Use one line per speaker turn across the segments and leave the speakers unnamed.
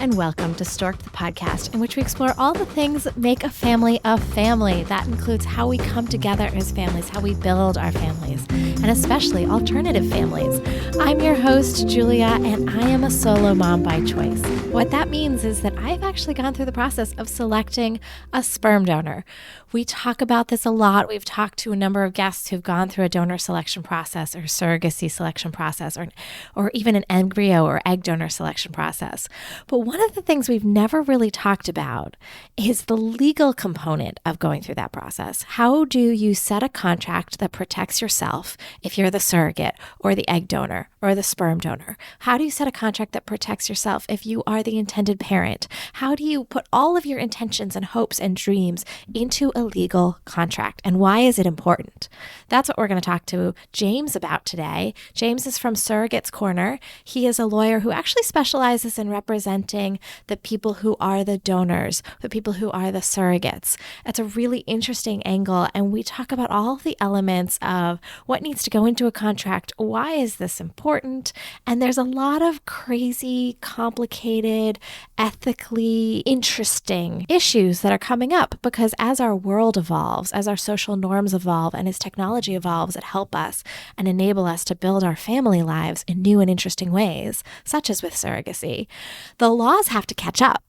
and welcome to Stork'd, the podcast, in which we explore all the things that make a family a family. That includes how we come together as families, how we build our families, and especially alternative families. I'm your host, Julia, and I am a solo mom by choice. What that means is that I've actually gone through the process of selecting a sperm donor. We talk about this a lot. We've talked to a number of guests who've gone through a donor selection process or surrogacy selection process or even an embryo or egg donor selection process. But one of the things we've never really talked about is the legal component of going through that process. How do you set a contract that protects yourself if you're the surrogate or the egg donor or the sperm donor? How do you set a contract that protects yourself if you are the intended parent? How do you put all of your intentions and hopes and dreams into a legal contract? And why is it important? That's what we're going to talk to James about today. James is from Surrogates Corner. He is a lawyer who actually specializes in representing the people who are the donors, the people who are the surrogates. It's a really interesting angle, and we talk about all of the elements of what needs to go into a contract. Why is this important? And there's a lot of crazy, complicated, ethically interesting issues that are coming up because as our world evolves, as our social norms evolve, and as technology evolves that help us and enable us to build our family lives in new and interesting ways, such as with surrogacy, the laws have to catch up.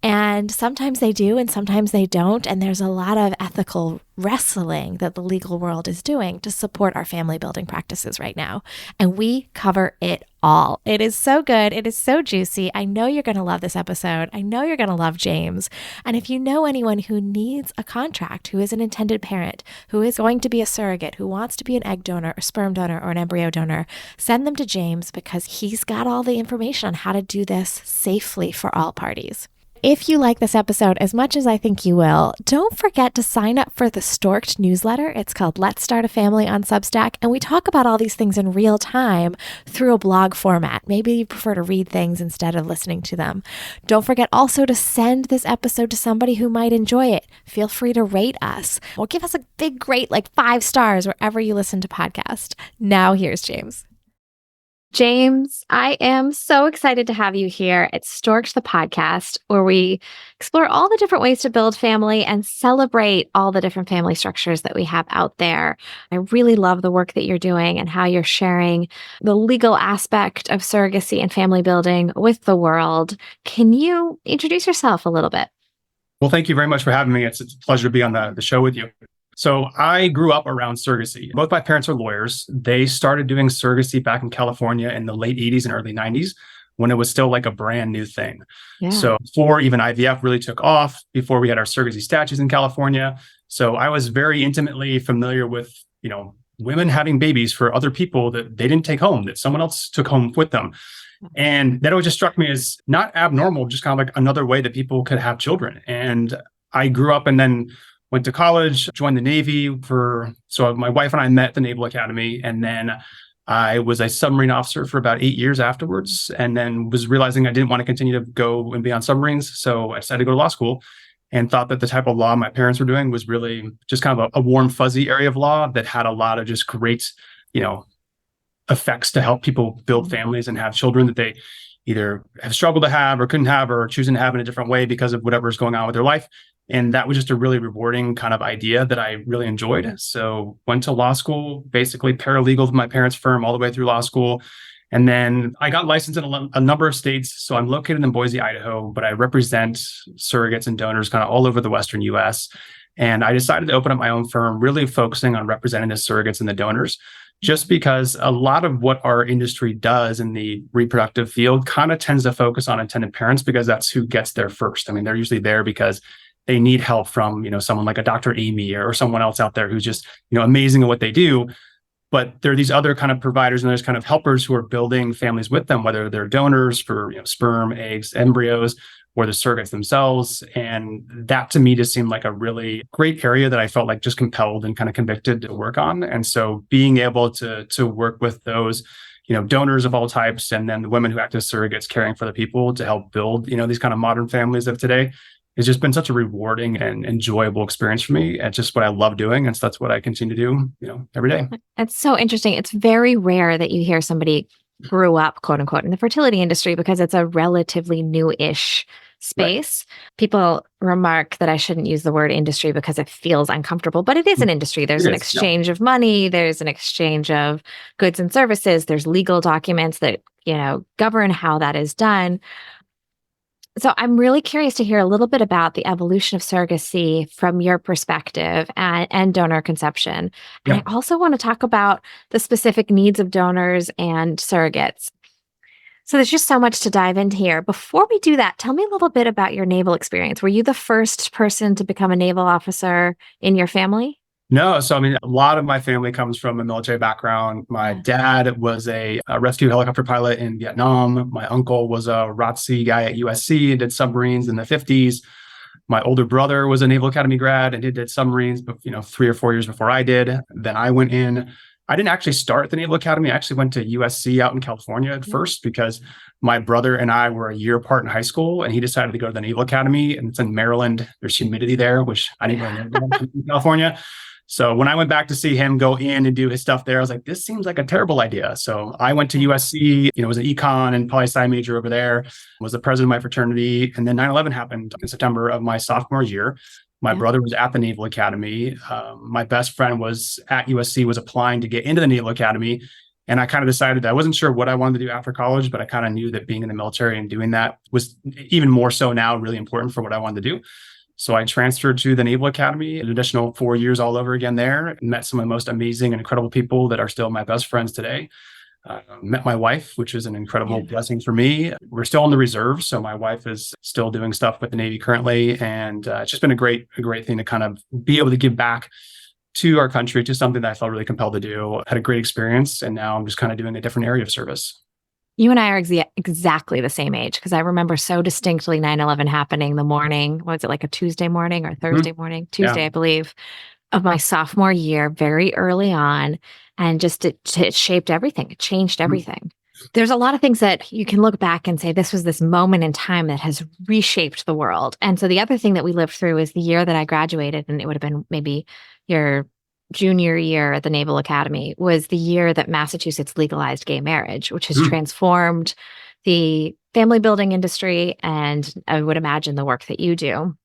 And sometimes they do, and sometimes they don't. And there's a lot of ethical wrestling that the legal world is doing to support our family building practices right now. And we cover it all. It is so good. It is so juicy. I know you're going to love this episode. I know you're going to love James. And if you know anyone who needs a contract, who is an intended parent, who is going to be a surrogate, who wants to be an egg donor, a sperm donor, or an embryo donor, send them to James because he's got all the information on how to do this safely for all parties. If you like this episode as much as I think you will, don't forget to sign up for the Stork'd newsletter. It's called Let's Start a Family on Substack, and we talk about all these things in real time through a blog format. Maybe you prefer to read things instead of listening to them. Don't forget also to send this episode to somebody who might enjoy it. Feel free to rate us or give us a big, great, 5 stars wherever you listen to podcasts. Now here's James. James, I am so excited to have you here at Stork'd, the podcast, where we explore all the different ways to build family and celebrate all the different family structures that we have out there. I really love the work that you're doing and how you're sharing the legal aspect of surrogacy and family building with the world. Can you introduce yourself a little bit?
Well, thank you very much for having me. It's a pleasure to be on the show with you. So I grew up around surrogacy. Both my parents are lawyers. They started doing surrogacy back in California in the late 80s and early 90s when it was still like a brand new thing. Yeah. So before even IVF really took off, before we had our surrogacy statutes in California. So I was very intimately familiar with, women having babies for other people that they didn't take home, that someone else took home with them. And that always just struck me as not abnormal, just kind of like another way that people could have children. And I grew up and then went to college, joined the Navy so my wife and I met at the Naval Academy, and then I was a submarine officer for about 8 years afterwards, and then was realizing I didn't want to continue to go and be on submarines. So I decided to go to law school and thought that the type of law my parents were doing was really just kind of a warm, fuzzy area of law that had a lot of just great, effects to help people build families and have children that they either have struggled to have or couldn't have or choosing to have in a different way because of whatever's going on with their life. And that was just a really rewarding kind of idea that I really enjoyed. So went to law school, basically paralegal with my parents' firm all the way through law school. And then I got licensed in a number of states. So I'm located in Boise, Idaho, but I represent surrogates and donors kind of all over the Western US. And I decided to open up my own firm, really focusing on representing the surrogates and the donors, just because a lot of what our industry does in the reproductive field kind of tends to focus on intended parents because that's who gets there first. I mean, they're usually there because they need help from, someone like a Dr. Amy or someone else out there who's just, amazing at what they do. But there are these other kind of providers and there's kind of helpers who are building families with them, whether they're donors for sperm, eggs, embryos, or the surrogates themselves. And that to me just seemed like a really great area that I felt like just compelled and kind of convicted to work on. And so being able to work with those, donors of all types, and then the women who act as surrogates caring for the people to help build, these kind of modern families of today, it's just been such a rewarding and enjoyable experience for me. It's just what I love doing. And so that's what I continue to do, every day.
It's so interesting. It's very rare that you hear somebody grew up, quote unquote, in the fertility industry because it's a relatively new-ish
Right.
space. People remark that I shouldn't use the word industry because it feels uncomfortable, but it is an industry. There's
It
an
is. Yeah.
exchange of money, there's an exchange of goods and services, there's legal documents that, govern how that is done. So I'm really curious to hear a little bit about the evolution of surrogacy from your perspective and donor conception. And
Yeah.
I also want to talk about the specific needs of donors and surrogates. So there's just so much to dive into here. Before we do that, tell me a little bit about your naval experience. Were you the first person to become a naval officer in your family?
No, so I mean, a lot of my family comes from a military background. My
Yeah.
dad was a rescue helicopter pilot in Vietnam. My uncle was a ROTC guy at USC and did submarines in the 50s. My older brother was a Naval Academy grad and he did submarines, but 3 or 4 years before I did. Then I went in. I didn't actually start at the Naval Academy. I actually went to USC out in California at first because my brother and I were a year apart in high school, and he decided to go to the Naval Academy, and it's in Maryland. There's humidity there, which I didn't really know about in California. So when I went back to see him go in and do his stuff there, I was like, this seems like a terrible idea. So I went to USC, was an econ and poli-sci major over there, was the president of my fraternity. And then 9/11 happened in September of my sophomore year. My brother was at the Naval Academy. My best friend was at USC, was applying to get into the Naval Academy. And I kind of decided that I wasn't sure what I wanted to do after college, but I kind of knew that being in the military and doing that was even more so now really important for what I wanted to do. So I transferred to the Naval Academy, an additional 4 years all over again there, met some of the most amazing and incredible people that are still my best friends today. Met my wife, which is an incredible blessing for me. We're still in the reserve, so my wife is still doing stuff with the Navy currently, and it's just been a great thing to kind of be able to give back to our country, to something that I felt really compelled to do. Had a great experience, and now I'm just kind of doing a different area of service.
You and I are exactly the same age because I remember so distinctly 9/11 happening the morning. Was it like a Tuesday morning or Thursday morning? Tuesday,
Yeah.
I believe, of my sophomore year, very early on. And just it shaped everything. It changed everything. There's a lot of things that you can look back and say, this was this moment in time that has reshaped the world. And so the other thing that we lived through is the year that I graduated, and it would have been maybe your junior year at the Naval Academy, was the year that Massachusetts legalized gay marriage, which has transformed the family building industry. And I would imagine the work that you do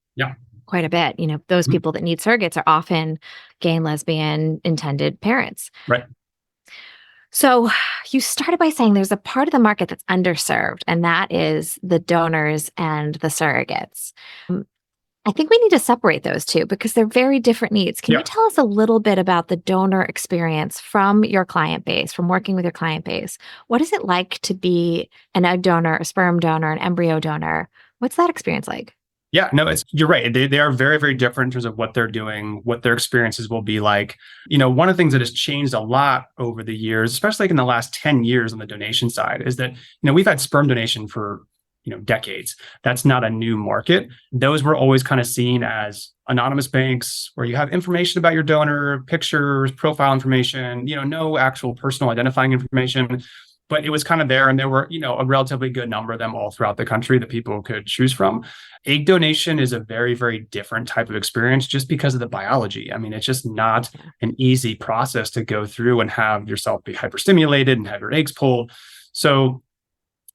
quite a bit. Those people that need surrogates are often gay and lesbian intended parents.
Right.
So you started by saying there's a part of the market that's underserved, and that is the donors and the surrogates. I think we need to separate those two because they're very different needs. Can you tell us a little bit about the donor experience from your client base, from working with your client base? What is it like to be an egg donor, a sperm donor, an embryo donor? What's that experience like?
Yeah, no, you're right. They are very, very different in terms of what they're doing, what their experiences will be like. One of the things that has changed a lot over the years, especially like in the last 10 years on the donation side, is that, we've had sperm donation for, decades. That's not a new market. Those were always kind of seen as anonymous banks where you have information about your donor, pictures, profile information, no actual personal identifying information. But it was kind of there, and there were, a relatively good number of them all throughout the country that people could choose from. Egg donation is a very, very different type of experience just because of the biology. I mean, it's just not an easy process to go through and have yourself be hyperstimulated and have your eggs pulled. So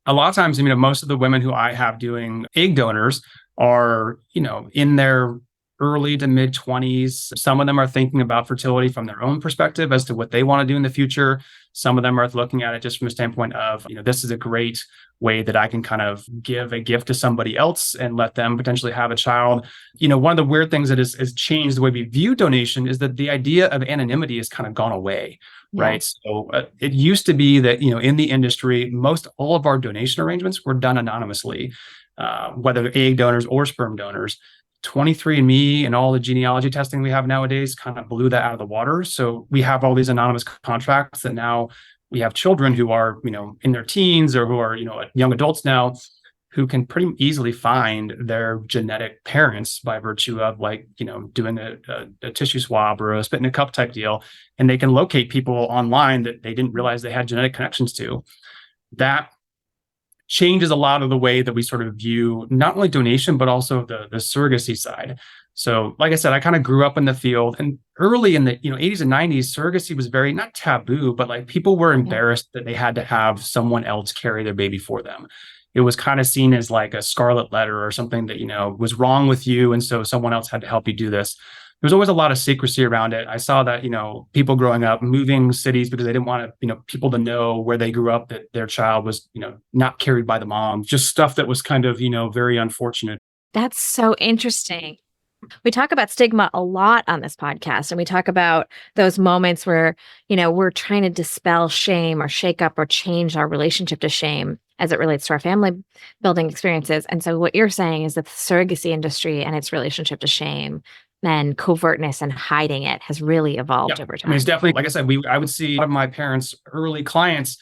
a lot of times, most of the women who I have doing egg donors are, in their early to mid 20s. Some of them are thinking about fertility from their own perspective as to what they want to do in the future. Some of them are looking at it just from a standpoint of, this is a great way that I can kind of give a gift to somebody else and let them potentially have a child. One of the weird things that has changed the way we view donation is that the idea of anonymity has kind of gone away. Right. So it used to be that, in the industry, most all of our donation arrangements were done anonymously, whether egg donors or sperm donors. 23andMe and all the genealogy testing we have nowadays kind of blew that out of the water. So we have all these anonymous contracts that now we have children who are, in their teens or who are, young adults now, who can pretty easily find their genetic parents by virtue of doing a tissue swab or a spit in a cup type deal. And they can locate people online that they didn't realize they had genetic connections to. That changes a lot of the way that we sort of view not only donation, but also the surrogacy side. So, like I said, I kind of grew up in the field, and early in the 80s and 90s, surrogacy was very not taboo, but like people were embarrassed that they had to have someone else carry their baby for them. It was kind of seen as like a scarlet letter or something that was wrong with you, and so someone else had to help you do this. There's always a lot of secrecy around it. I saw that people growing up moving cities because they didn't want to people to know where they grew up, that their child was not carried by the mom. Just stuff that was kind of very unfortunate.
That's so interesting. We talk about stigma a lot on this podcast, and we talk about those moments where, we're trying to dispel shame or shake up or change our relationship to shame as it relates to our family building experiences. And so what you're saying is that the surrogacy industry and its relationship to shame and covertness and hiding it has really evolved over time.
I mean, it's definitely, like I said, I would see a lot of my parents' early clients,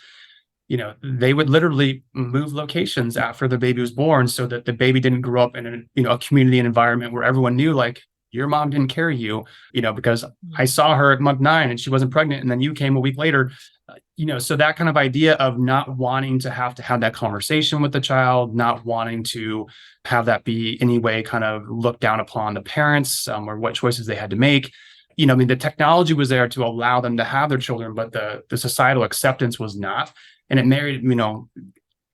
they would literally move locations after the baby was born so that the baby didn't grow up in a community and environment where everyone knew, like, your mom didn't carry you, because I saw her at month 9 and she wasn't pregnant. And then you came a week later, so that kind of idea of not wanting to have that conversation with the child, not wanting to have that be any way kind of looked down upon the parents, or what choices they had to make. I mean, the technology was there to allow them to have their children, but the societal acceptance was not. And it made it,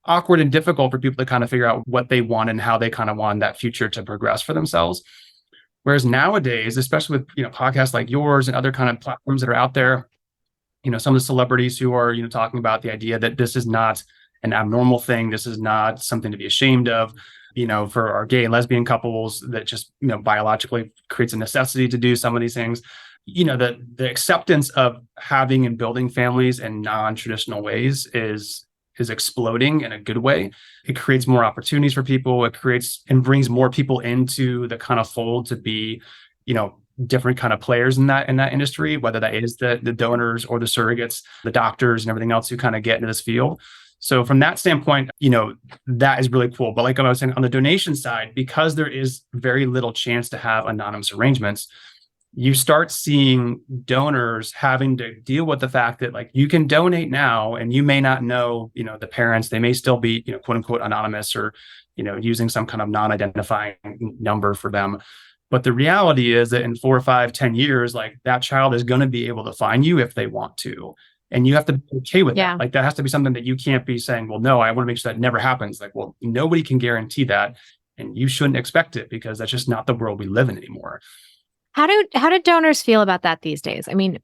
awkward and difficult for people to kind of figure out what they want and how they kind of want that future to progress for themselves. Whereas nowadays, especially with, podcasts like yours and other kind of platforms that are out there, some of the celebrities who are, talking about the idea that this is not an abnormal thing. This is not something to be ashamed of, for our gay and lesbian couples, that just, biologically creates a necessity to do some of these things. The acceptance of having and building families in non-traditional ways is exploding in a good way. It creates more opportunities for people. It creates and brings more people into the kind of fold to be, different kind of players in that industry, whether that is the donors or the surrogates, the doctors and everything else who kind of get into this field. So from that standpoint, that is really cool. But like I was saying, on the donation side, because there is very little chance to have anonymous arrangements, you start seeing donors having to deal with the fact that, like, you can donate now and you may not know, the parents, they may still be, quote unquote, anonymous, or, using some kind of non-identifying number for them. But the reality is that in 4 or 5, 10 years, like, that child is going to be able to find you if they want to. And you have to be okay with that. Like, that has to be something that you can't be saying, well, no, I want to make sure that never happens. Like, well, nobody can guarantee that. And you shouldn't expect it, because that's just not the world we live in anymore.
How do donors feel about that these days? I mean,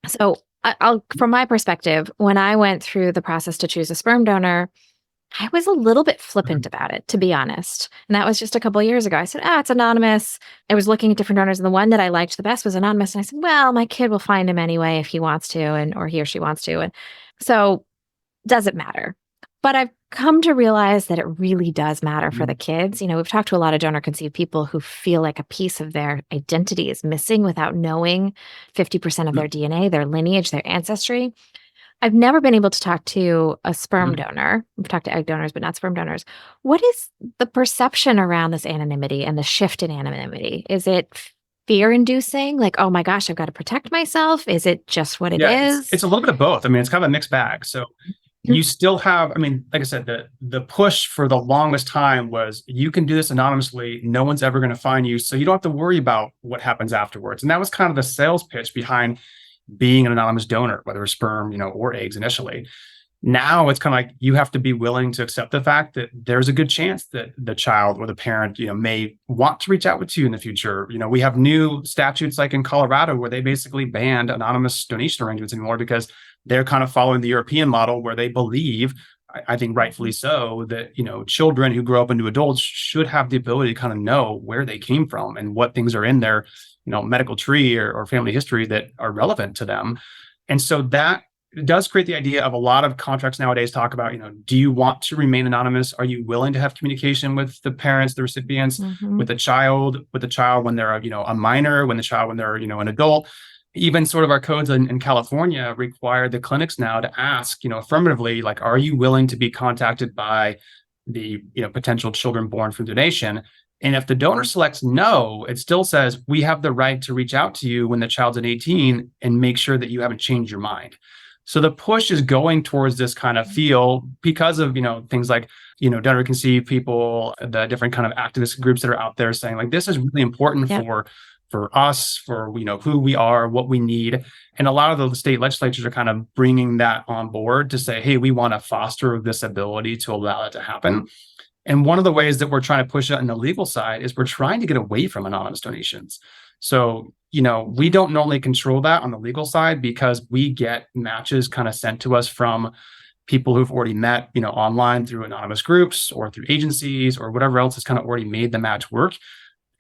so I'll from my perspective, when I went through the process to choose a sperm donor, I was a little bit flippant about it, to be honest. And that was just a couple of years ago. I said, it's anonymous. I was looking at different donors, and the one that I liked the best was anonymous. And I said, well, my kid will find him anyway if he wants to, or he or she wants to. And so does it matter? But I've come to realize that it really does matter for the kids. We've talked to a lot of donor conceived people who feel like a piece of their identity is missing without knowing 50% of their DNA, their lineage, their ancestry. I've never been able to talk to a sperm donor. We've talked to egg donors, but not sperm donors. What is the perception around this anonymity and the shift in anonymity? Is it fear-inducing? Like, oh my gosh, I've got to protect myself? Is it just what it is?
It's a little bit of both. I mean, it's kind of a mixed bag. So you still have, I mean, like I said, the push for the longest time was, you can do this anonymously. No one's ever going to find you. So you don't have to worry about what happens afterwards. And that was kind of the sales pitch behind being an anonymous donor, whether it's sperm, or eggs initially. Now it's kind of like, you have to be willing to accept the fact that there's a good chance that the child or the parent, may want to reach out to you in the future. We have new statutes like in Colorado where they basically banned anonymous donation arrangements anymore, because they're kind of following the European model, where they believe, I think rightfully so, that, children who grow up into adults should have the ability to kind of know where they came from and what things are in their, medical tree or family history that are relevant to them. And so that does create the idea of a lot of contracts nowadays talk about, do you want to remain anonymous? Are you willing to have communication with the parents, the recipients, with the child when they're, a minor, when they're, an adult? Even sort of our codes in California require the clinics now to ask, affirmatively, like, are you willing to be contacted by the, potential children born from donation? And if the donor selects no, it still says, we have the right to reach out to you when the child's at 18 and make sure that you haven't changed your mind. So the push is going towards this kind of feel because of, things like, donor conceived people, the different kind of activist groups that are out there saying like, this is really important for us, for, who we are, what we need. And a lot of the state legislatures are kind of bringing that on board to say, hey, we want to foster this ability to allow that to happen. And one of the ways that we're trying to push it on the legal side is we're trying to get away from anonymous donations. So, we don't normally control that on the legal side because we get matches kind of sent to us from people who've already met, online through anonymous groups or through agencies or whatever else has kind of already made the match work.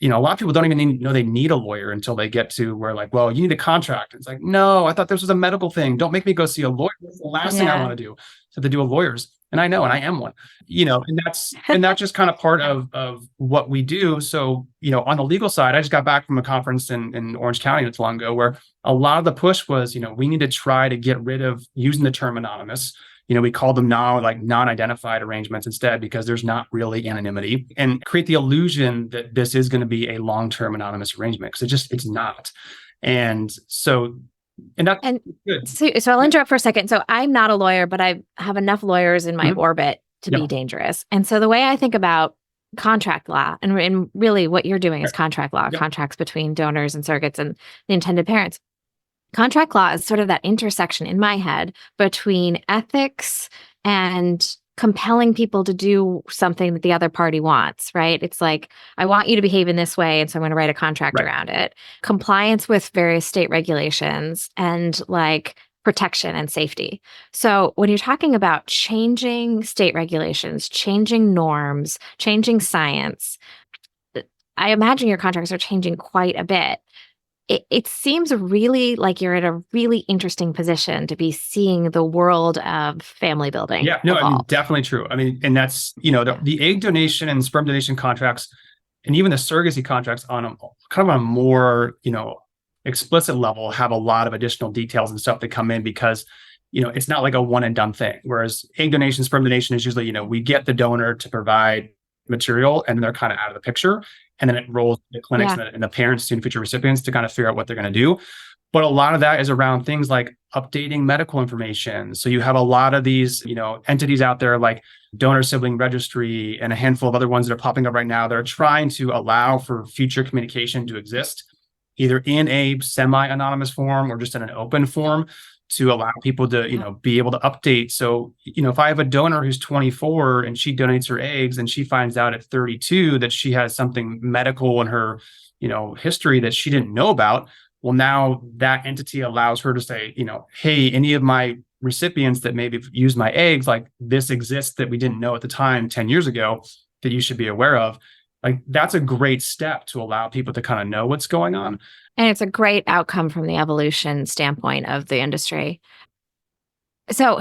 A lot of people don't even know they need a lawyer until they get to where like, well, you need a contract. It's like, no, I thought this was a medical thing. Don't make me go see a lawyer. That's the last thing I want to do. So they do a lawyer's. And I know, and I am one, and that's just kind of part of what we do. So, on the legal side, I just got back from a conference in Orange County not too long ago, where a lot of the push was, we need to try to get rid of using the term anonymous. We call them now like non-identified arrangements instead, because there's not really anonymity, and create the illusion that this is going to be a long-term anonymous arrangement, because it's not. And so, that's good.
So I'll interrupt for a second. So I'm not a lawyer, but I have enough lawyers in my orbit to be dangerous. And so the way I think about contract law, and really what you're doing is contract law, contracts between donors and surrogates and the intended parents. Contract law is sort of that intersection in my head between ethics and compelling people to do something that the other party wants, right? It's like, I want you to behave in this way, and so I'm going to write a contract around it. Compliance with various state regulations and like protection and safety. So when you're talking about changing state regulations, changing norms, changing science, I imagine your contracts are changing quite a bit. It seems really like you're in a really interesting position to be seeing the world of family building.
Yeah, no, I mean, definitely true. I mean, and that's, the egg donation and sperm donation contracts, and even the surrogacy contracts on a more, explicit level, have a lot of additional details and stuff that come in because, it's not like a one and done thing. Whereas egg donation, sperm donation is usually, we get the donor to provide material and they're kind of out of the picture. And then it rolls to the clinics and the parents, student future recipients, to kind of figure out what they're going to do. But a lot of that is around things like updating medical information. So you have a lot of these, entities out there like Donor Sibling Registry and a handful of other ones that are popping up right now that are trying to allow for future communication to exist, either in a semi-anonymous form or just in an open form, to allow people to, be able to update. So, if I have a donor who's 24 and she donates her eggs and she finds out at 32 that she has something medical in her, history that she didn't know about, well, now that entity allows her to say, hey, any of my recipients that maybe use my eggs, like this exists that we didn't know at the time 10 years ago that you should be aware of. Like, that's a great step to allow people to kind of know what's going on.
And it's a great outcome from the evolution standpoint of the industry. So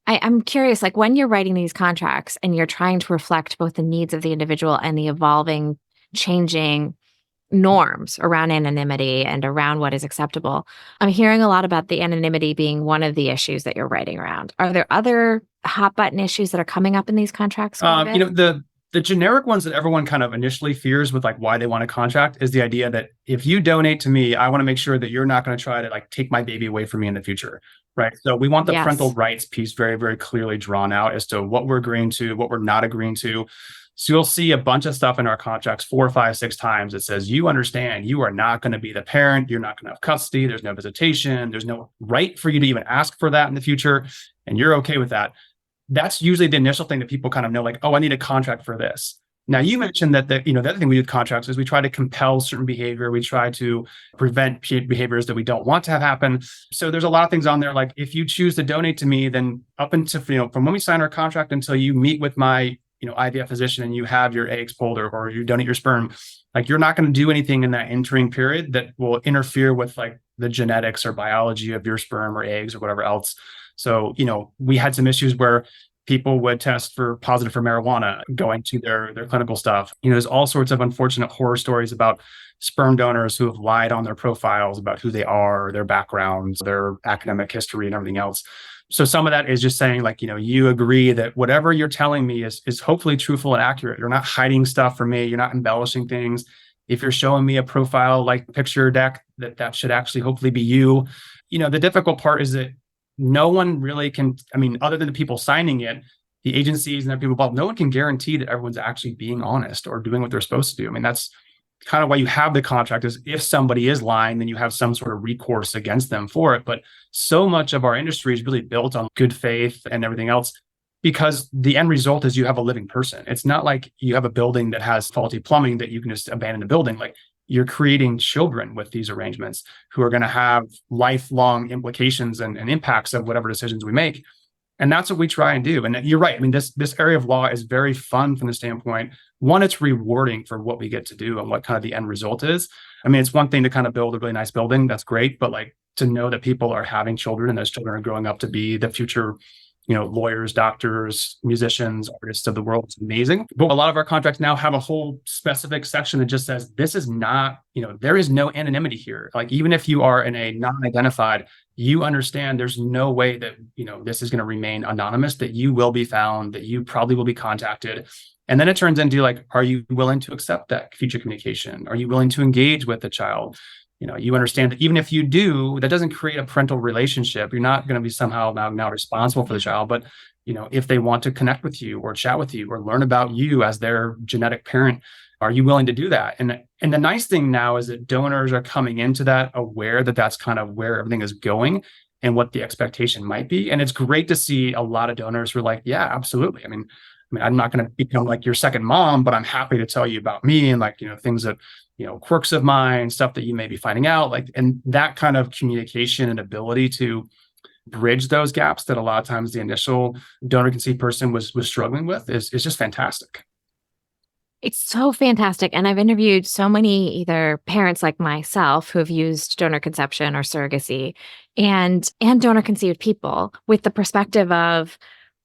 I'm curious, like when you're writing these contracts and you're trying to reflect both the needs of the individual and the evolving, changing norms around anonymity and around what is acceptable, I'm hearing a lot about the anonymity being one of the issues that you're writing around. Are there other hot button issues that are coming up in these contracts?
The generic ones that everyone kind of initially fears with like why they want a contract is the idea that if you donate to me, I want to make sure that you're not going to try to like take my baby away from me in the future, right? So we want the parental rights piece very, very clearly drawn out as to what we're agreeing to, what we're not agreeing to. So you'll see a bunch of stuff in our contracts 4, 5, 6 times that says, you understand, you are not going to be the parent, you're not going to have custody, there's no visitation, there's no right for you to even ask for that in the future, and you're okay with that. That's usually the initial thing that people kind of know, like, oh, I need a contract for this. Now, you mentioned that the other thing we do with contracts is we try to compel certain behavior. We try to prevent behaviors that we don't want to have happen. So there's a lot of things on there. Like if you choose to donate to me, then up until, from when we sign our contract until you meet with my, IVF physician and you have your eggs pulled or you donate your sperm, like you're not going to do anything in that interim period that will interfere with like the genetics or biology of your sperm or eggs or whatever else. So, we had some issues where people would test positive for marijuana going to their clinical stuff. There's all sorts of unfortunate horror stories about sperm donors who have lied on their profiles about who they are, their backgrounds, their academic history and everything else. So some of that is just saying like, you agree that whatever you're telling me is hopefully truthful and accurate. You're not hiding stuff from me. You're not embellishing things. If you're showing me a profile like picture deck, that should actually hopefully be you. The difficult part is that no one really can, I mean, other than the people signing it, the agencies and the people involved, no one can guarantee that everyone's actually being honest or doing what they're supposed to do. I mean, that's kind of why you have the contract, is if somebody is lying, then you have some sort of recourse against them for it. But so much of our industry is really built on good faith and everything else, because the end result is you have a living person. It's not like you have a building that has faulty plumbing that you can just abandon the building. Like, you're creating children with these arrangements who are going to have lifelong implications and impacts of whatever decisions we make. And that's what we try and do. And you're right. I mean, this area of law is very fun from the standpoint, one, it's rewarding for what we get to do and what kind of the end result is. I mean, it's one thing to kind of build a really nice building. That's great. But like, to know that people are having children and those children are growing up to be the future, lawyers, doctors, musicians, artists of the world, it's amazing. But a lot of our contracts now have a whole specific section that just says, this is not, there is no anonymity here. Like, even if you are in a non-identified, you understand there's no way that, this is going to remain anonymous, that you will be found, that you probably will be contacted. And then it turns into like, are you willing to accept that future communication? Are you willing to engage with the child? You understand that even if you do, that doesn't create a parental relationship. You're not going to be somehow now responsible for the child. But, if they want to connect with you or chat with you or learn about you as their genetic parent, are you willing to do that? And the nice thing now is that donors are coming into that aware that that's kind of where everything is going and what the expectation might be. And it's great to see a lot of donors who are like, yeah, absolutely. I mean, I'm not going to become like your second mom, but I'm happy to tell you about me and like, things that, quirks of mine, stuff that you may be finding out, like, and that kind of communication and ability to bridge those gaps that a lot of times the initial donor conceived person was struggling with is just fantastic.
It's so fantastic. And I've interviewed so many either parents like myself who have used donor conception or surrogacy and donor conceived people with the perspective of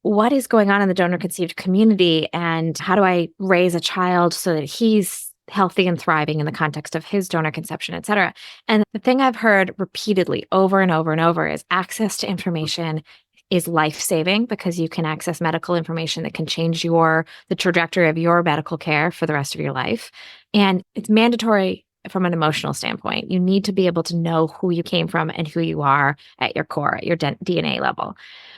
what is going on in the donor conceived community and how do I raise a child so that he's healthy and thriving in the context of his donor conception, et cetera. And the thing I've heard repeatedly over and over and over is access to information is life-saving, because you can access medical information that can change the trajectory of your medical care for the rest of your life. And it's mandatory from an emotional standpoint. You need to be able to know who you came from and who you are at your core, at your DNA level.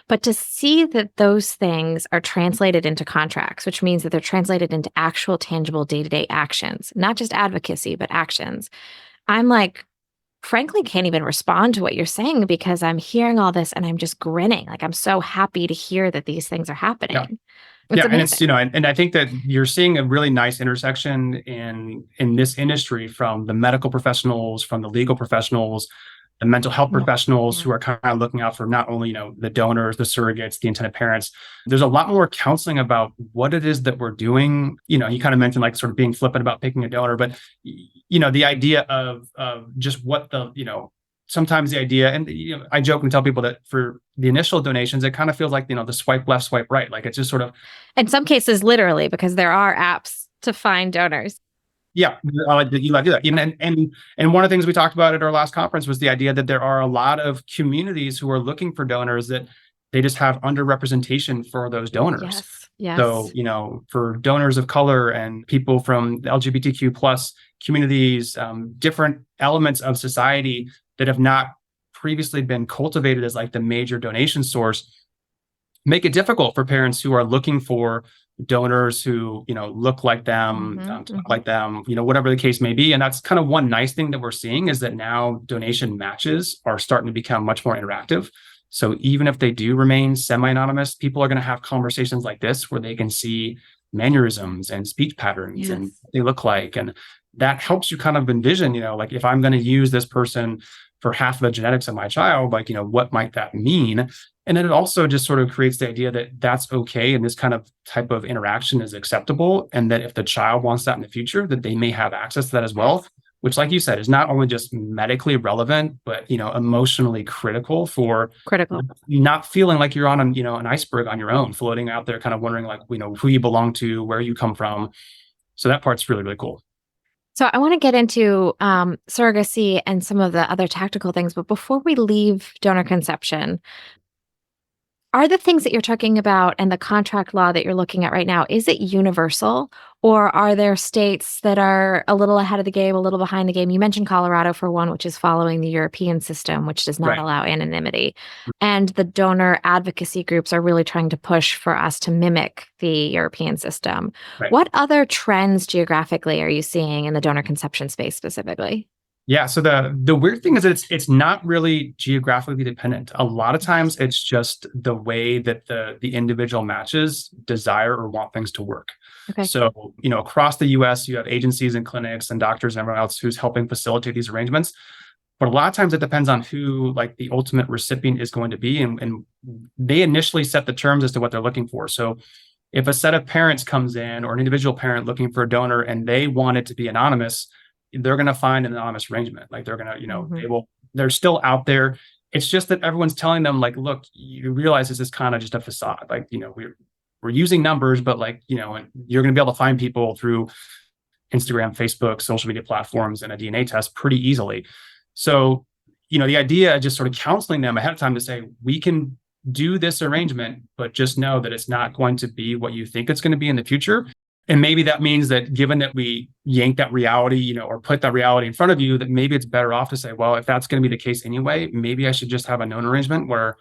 But to see that those things are translated into contracts, which means that they're translated into actual tangible day-to-day actions, not just advocacy, but actions. I'm like, frankly, can't even respond to what you're saying, because I'm hearing all this and I'm just grinning. Like, I'm so happy to hear that these things are happening.
Yeah.
It's
and it's,
amazing.
and I think that you're seeing a really nice intersection in this industry, from the medical professionals, from the legal professionals, the mental health professionals who are kind of looking out for not only, the donors, the surrogates, the intended parents. There's a lot more counseling about what it is that we're doing. You kind of mentioned like sort of being flippant about picking a donor, but, the idea of just what sometimes the idea, and I joke and tell people that for the initial donations, it kind of feels like, the swipe left, swipe right. Like, it's just sort of,
In some cases, literally, because there are apps to find donors.
yeah, you like to do that. And one of the things we talked about at our last conference was the idea that there are a lot of communities who are looking for donors that they just have underrepresentation for those donors.
Yes.
So, for donors of color and people from the LGBTQ plus communities, different elements of society that have not previously been cultivated as like the major donation source, make it difficult for parents who are looking for donors who, look like them, talk like them, whatever the case may be. And that's kind of one nice thing that we're seeing, is that now donation matches are starting to become much more interactive. So even if they do remain semi-anonymous, people are going to have conversations like this where they can see mannerisms and speech patterns and what they look like. And that helps you kind of envision, like, if I'm going to use this person for half of the genetics of my child, like, what might that mean? And then it also just sort of creates the idea that that's okay, and this kind of type of interaction is acceptable, and that if the child wants that in the future, that they may have access to that as well, which, like you said, is not only just medically relevant, but, emotionally critical for not feeling like you're on an iceberg on your own, floating out there, kind of wondering like, who you belong to, where you come from. So that part's really, really cool.
So I want to get into surrogacy and some of the other tactical things. But before we leave donor conception, Are the things that you're talking about and the contract law that you're looking at right now, is it universal, or are there states that are a little ahead of the game, a little behind the game? You mentioned Colorado for one, which is following the European system, which does not
Right.
allow anonymity. And the donor advocacy groups are really trying to push for us to mimic the European system.
Right.
What other trends geographically are you seeing in the donor conception space specifically?
Yeah. So the weird thing is that it's not really geographically dependent. A lot of times it's just the way that the individual matches desire or want things to work.
Okay.
So, across the US, you have agencies and clinics and doctors and everyone else who's helping facilitate these arrangements. But a lot of times it depends on who like the ultimate recipient is going to be. And they initially set the terms as to what they're looking for. So if a set of parents comes in or an individual parent looking for a donor and they want it to be anonymous, they're going to find an anonymous arrangement. Like they're going to, they're still out there. It's just that everyone's telling them like, look, you realize this is kind of just a facade. Like, we're using numbers, but like, and you're going to be able to find people through Instagram, Facebook, social media platforms, and a DNA test pretty easily. So, the idea of just sort of counseling them ahead of time to say, we can do this arrangement, but just know that it's not going to be what you think it's going to be in the future. And maybe that means that given that we yank that reality, or put that reality in front of you, that maybe it's better off to say, well, if that's going to be the case anyway, maybe I should just have a known arrangement where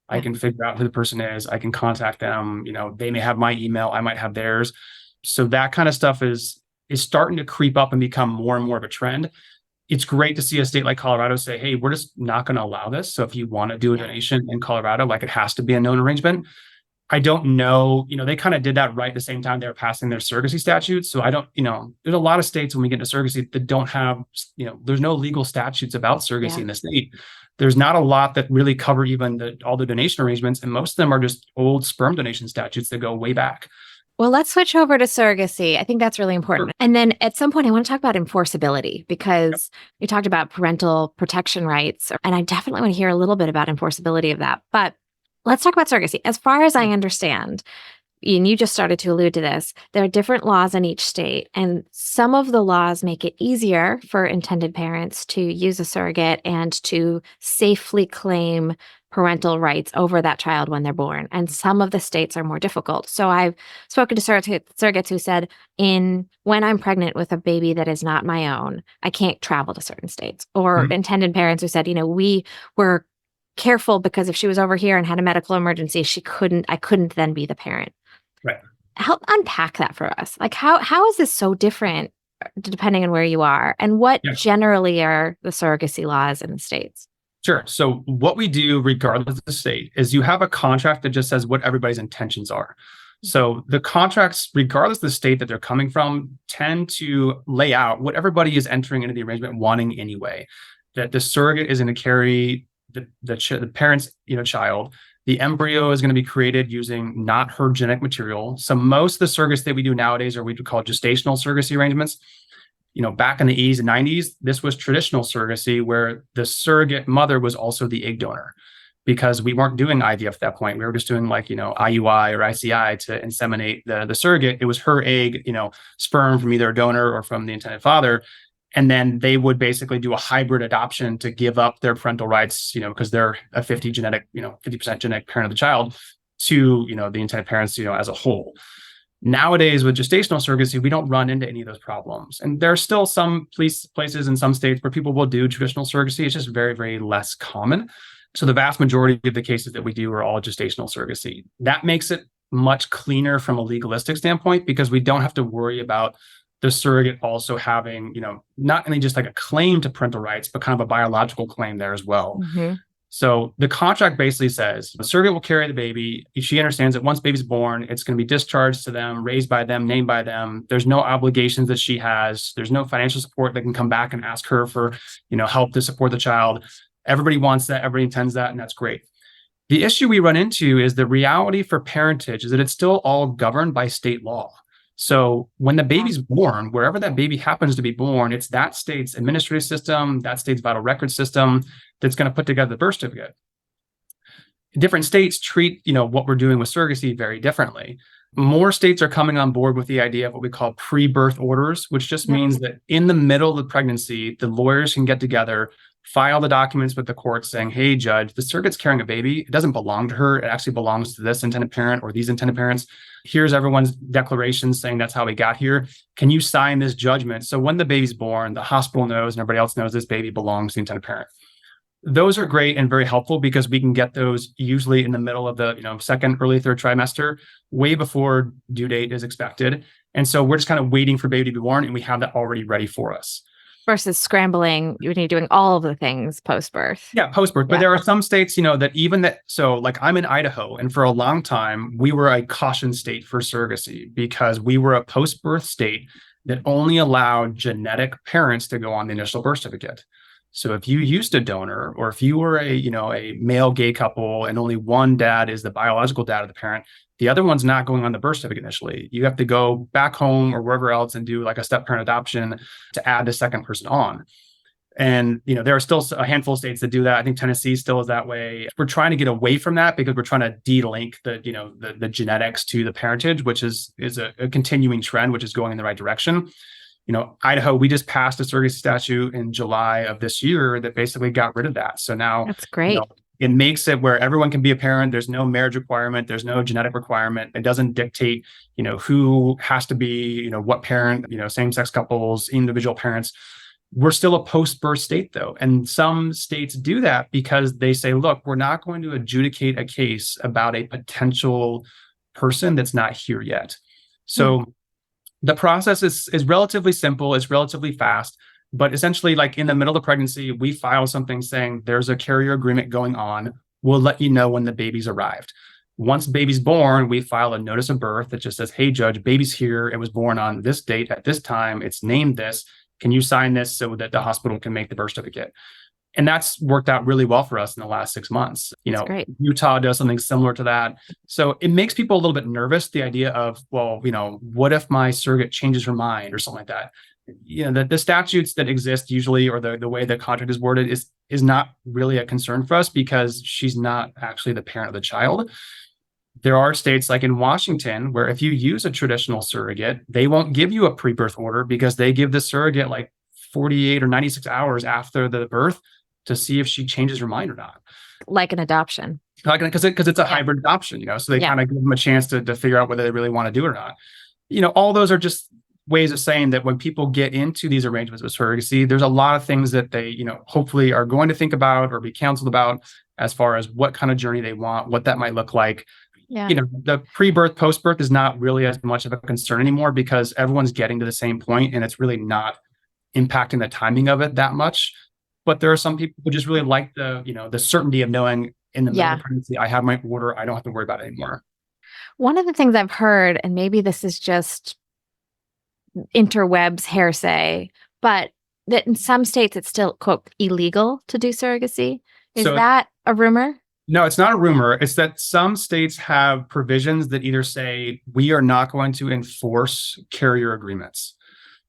I can figure out who the person is. I can contact them. They may have my email. I might have theirs. So that kind of stuff is starting to creep up and become more and more of a trend. It's great to see a state like Colorado say, hey, we're just not going to allow this. So if you want to do a donation in Colorado, like it has to be a known arrangement. I don't know, they kind of did that right at the same time they were passing their surrogacy statutes. So I don't, there's a lot of states when we get into surrogacy that don't have, there's no legal statutes about surrogacy in the state. There's not a lot that really cover even all the donation arrangements. And most of them are just old sperm donation statutes that go way back.
Well, let's switch over to surrogacy. I think that's really important. Sure. And then at some point, I want to talk about enforceability because you talked about parental protection rights, and I definitely want to hear a little bit about enforceability of that. But let's talk about surrogacy. As far as I understand, and you just started to allude to this, there are different laws in each state, and some of the laws make it easier for intended parents to use a surrogate and to safely claim parental rights over that child when they're born. And some of the states are more difficult. So I've spoken to surrogates who said, when I'm pregnant with a baby that is not my own, I can't travel to certain states. Or intended parents who said, we were careful because if she was over here and had a medical emergency, I couldn't then be the parent.
Right.
Help unpack that for us. Like how is this so different depending on where you are? And what generally are the surrogacy laws in the states?
Sure. So what we do, regardless of the state, is you have a contract that just says what everybody's intentions are. So the contracts, regardless of the state that they're coming from, tend to lay out what everybody is entering into the arrangement wanting anyway. That the surrogate is going to carry the parent's child. The embryo is going to be created using not her genetic material. So most of the surrogates that we do nowadays are what we call gestational surrogacy arrangements. Back in the 80s and 90s, this was traditional surrogacy where the surrogate mother was also the egg donor because we weren't doing IVF at that point. We were just doing IUI or ICI to inseminate the surrogate. It was her egg, sperm from either a donor or from the intended father. And then they would basically do a hybrid adoption to give up their parental rights, because they're a 50% genetic parent of the child to, the intended parents, as a whole. Nowadays, with gestational surrogacy, we don't run into any of those problems. And there are still some places in some states where people will do traditional surrogacy. It's just very, very less common. So the vast majority of the cases that we do are all gestational surrogacy. That makes it much cleaner from a legalistic standpoint because we don't have to worry about the surrogate also having, not only just like a claim to parental rights, but kind of a biological claim there as well. Mm-hmm. So the contract basically says the surrogate will carry the baby. She understands that once baby's born, it's going to be discharged to them, raised by them, named by them. There's no obligations that she has. There's no financial support that can come back and ask her for, help to support the child. Everybody wants that. Everybody intends that. And that's great. The issue we run into is the reality for parentage is that it's still all governed by state law. So when the baby's born, wherever that baby happens to be born, it's that state's administrative system, that state's vital record system that's going to put together the birth certificate. Different states treat, what we're doing with surrogacy very differently. More states are coming on board with the idea of what we call pre-birth orders, which just means that in the middle of the pregnancy, the lawyers can get together, file the documents with the court saying, hey, judge, the surrogate's carrying a baby. It doesn't belong to her. It actually belongs to this intended parent or these intended parents. Here's everyone's declaration saying that's how we got here. Can you sign this judgment? So when the baby's born, the hospital knows and everybody else knows this baby belongs to the intended parent. Those are great and very helpful because we can get those usually in the middle of the second, early third trimester, way before due date is expected. And so we're just kind of waiting for baby to be born, and we have that already ready for us.
Versus scrambling, when you're doing all of the things post-birth.
Yeah, post-birth. But there are some states, so like I'm in Idaho, and for a long time, we were a caution state for surrogacy because we were a post-birth state that only allowed genetic parents to go on the initial birth certificate. So if you used a donor, or if you were a male gay couple and only one dad is the biological dad of the parent, the other one's not going on the birth certificate initially. You have to go back home or wherever else and do like a step-parent adoption to add the second person on. And, there are still a handful of states that do that. I think Tennessee still is that way. We're trying to get away from that because we're trying to de-link the genetics to the parentage, which is a continuing trend, which is going in the right direction. Idaho, we just passed a surrogacy statute in July of this year that basically got rid of that. So now
that's great.
It makes it where everyone can be a parent. There's no marriage requirement. There's no genetic requirement. It doesn't dictate, who has to be, what parent, same-sex couples, individual parents. We're still a post-birth state, though. And some states do that because they say, look, we're not going to adjudicate a case about a potential person that's not here yet. So the process is relatively simple. It's relatively fast. But essentially, like in the middle of the pregnancy, we file something saying there's a carrier agreement going on. We'll let you know when the baby's arrived. Once baby's born, we file a notice of birth that just says, hey, judge, baby's here. It was born on this date at this time. It's named this. Can you sign this so that the hospital can make the birth certificate? And that's worked out really well for us in the last 6 months.
Great.
Utah does something similar to that. So it makes people a little bit nervous, the idea of, well, what if my surrogate changes her mind or something like that? The statutes that exist usually, or the way the contract is worded is not really a concern for us because she's not actually the parent of the child. There are states like in Washington where if you use a traditional surrogate, they won't give you a pre-birth order because they give the surrogate like 48 or 96 hours after the birth to see if she changes her mind or not.
Like an adoption.
Because it's a hybrid adoption, so they kind of give them a chance to figure out whether they really want to do it or not. All those are just ways of saying that when people get into these arrangements with surrogacy, there's a lot of things that they, hopefully are going to think about or be counseled about as far as what kind of journey they want, what that might look like.
Yeah.
The pre-birth, post-birth is not really as much of a concern anymore because everyone's getting to the same point and it's really not impacting the timing of it that much. But there are some people who just really like the certainty of knowing in the middle of pregnancy, I have my order. I don't have to worry about it anymore.
One of the things I've heard, and maybe this is just interwebs hearsay, but that in some states it's still, quote, illegal to do surrogacy. Is that a rumor?
No, it's not a rumor. It's that some states have provisions that either say we are not going to enforce carrier agreements.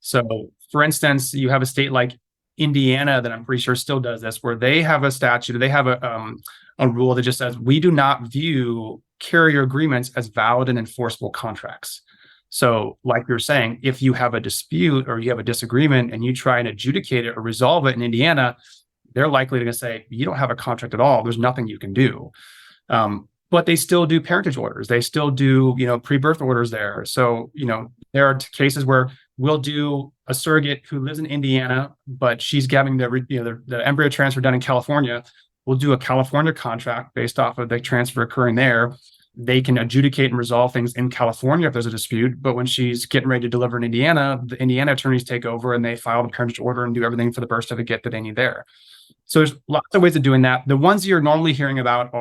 So, for instance, you have a state like Indiana that I'm pretty sure still does this, where they have a statute, they have a rule that just says we do not view carrier agreements as valid and enforceable contracts. So like you're saying, if you have a dispute or you have a disagreement and you try and adjudicate it or resolve it in Indiana, they're likely to say, you don't have a contract at all. There's nothing you can do. But they still do parentage orders. They still do, pre-birth orders there. So, there are cases where we'll do a surrogate who lives in Indiana, but she's getting the embryo transfer done in California. We'll do a California contract based off of the transfer occurring there. They can adjudicate and resolve things in California if there's a dispute. But when she's getting ready to deliver in Indiana, the Indiana attorneys take over and they file the parentage order and do everything for the birth certificate that they need there. So there's lots of ways of doing that. The ones you're normally hearing about